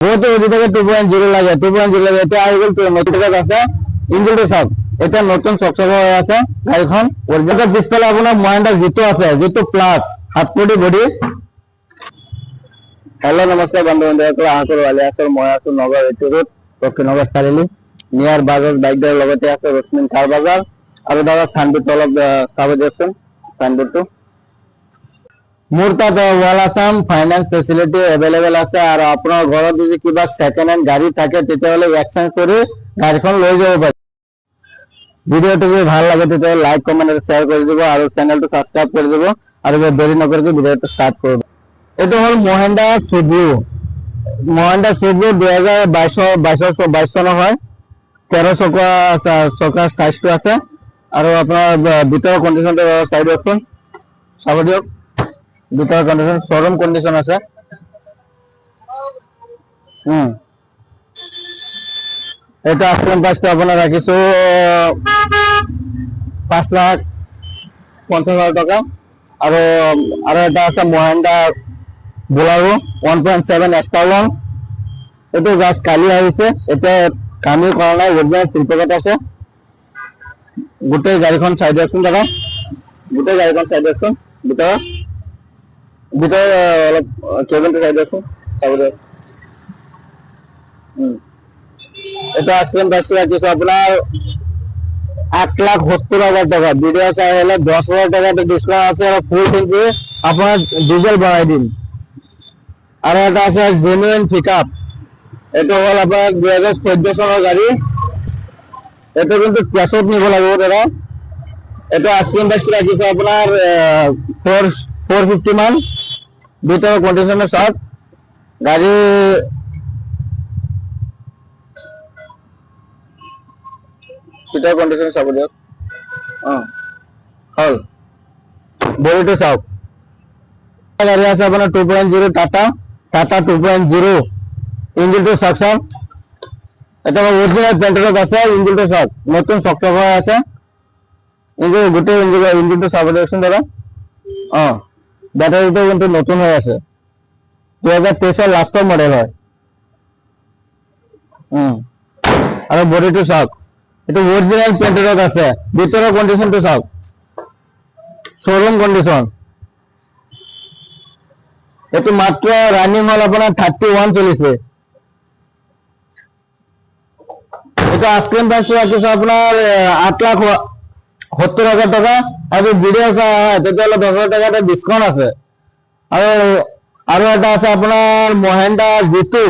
বহুত ওদি থেকে 2.0 লাগে 2.0 লাগে এটা আই গেল নতুন আছে ইঞ্জিনটো চাওক এটা নতুন চকচক হৈ আছে গাড়ীখন অৰিজিনাল ডিসপ্লে আপোনাৰ মহেন্দ্ৰ জিটো আছে জিটো প্লাস 7 কোটি বডি हेलो नमस्कार बंधु बान्धव आहार वाले आसर मैं आसो नगर एटी रोड दक्षिणनगर चारिली नियर बाजार बाइक डर लगते आसो रश्मिन कार बाजार और दादा साइनबोर्ड अलग चाब दियकचोन साइनबोर्डটো मोर तात all Assam finance facility available আছে আর আপনার ঘৰত যদি কিবা সেকেন্ড হ্যান্ড গাড়ি থাকে তেতিয়াহলে এক্সচেঞ্জ কৰে গাড়ীখন লৈ যাব পাৰি ভিডিওটো যদি ভাল লাগে তেতিয়াহলে লাইক কমেন্ট আৰু শেয়াৰ কৰি দিব আৰু চ্যানেলটো সাবস্ক্ৰাইব কৰি দিব আৰু দেৰি নকৰি ভিডিওটো স্টাৰ্ট কৰিব এটা হল মহেন্দ্ৰ সুব্ৰু 2022 চনৰ হয় 13 চকাৰ সাইজটো আছে আৰু আপোনাৰ ভিতৰৰ কন্ডিশনটো চাই দিয়কচোন চাব দিয়ক ভিতৰৰ কন্ডিশন শোৰুম কন্ডিশন আছে এটা আস্কিং প্ৰাইসটো আপোনাৰ ৰাখিছো 5,50,000 টাকা আৰু এটা আছে মহেন্দ্র बोलेरो 1.7 এস্টালন এটো গাছ কালি আহিছে এটা কামি কৰা নাই অৰিজিনাল শিল্পগত আছে গোটেই গাড়ীখন চাই দিয়কচোন দাদা গোটেই গাড়ীখন চাই দিয়কচোন ভিতৰ অলপ কেবিনটো চাই দিয়কচোন চাব দিয়ক এটা আস্কিং প্ৰাইস ৰাখিছো আপোনাৰ 8,70,000 টাকা ভিডিও চাই হলে 10,000 টাকা ডিসকাউন্ট আছে আৰু ফুল ট্যাঙ্কি আপোনাৰ ডিজেল ভৰাই দিম আৰ এটা আছে জেনুইন পিকআপ এটা হল আপনাৰ 2014 চনৰ গাড়ি এটা কিন্তু ক্যাশত নিব লাগিব দাদা এটা আস্কিং প্রাইস রাখিছে আপনার 450 মান ভিতর কন্ডিশনের সাথ গাড়ি ভিতর কন্ডিশন চাব দিয়ক হল বডিটো চাওক গাড়ি আছে আপনার 2.0 টাটা 2.0 ইঞ্জিনটো সাকশন এটা অরিজিনাল পেন্টৰত আছে ইঞ্জিনটো সব নতুন চকচক হৈ আছে ইঞ্জিন গোটেই ইঞ্জিনটো চাব দিয়কচোন দাদা ব্যাটারিটো কিন্তু নতুন হৈ আছে 2023 এর লাস্টৰ মডেল হয় আৰু বডিটো চাওক এটা অৰিজিনাল পেন্টৰত আছে ভিতৰৰ কন্ডিশনটো চাওক শোরুম কন্ডিশন এটো মাত্র রানিং হল আপনার 31 চলিছে এটা আস্কিং প্রাইস রাখিছে আপনার 8,70,000 টাকা আর ভিডিও তেতিয়াহলে 10,000 টাকা ডিসকাউন্ট আছে আর এটা আছে আপনার মহেন্দ্র জিটো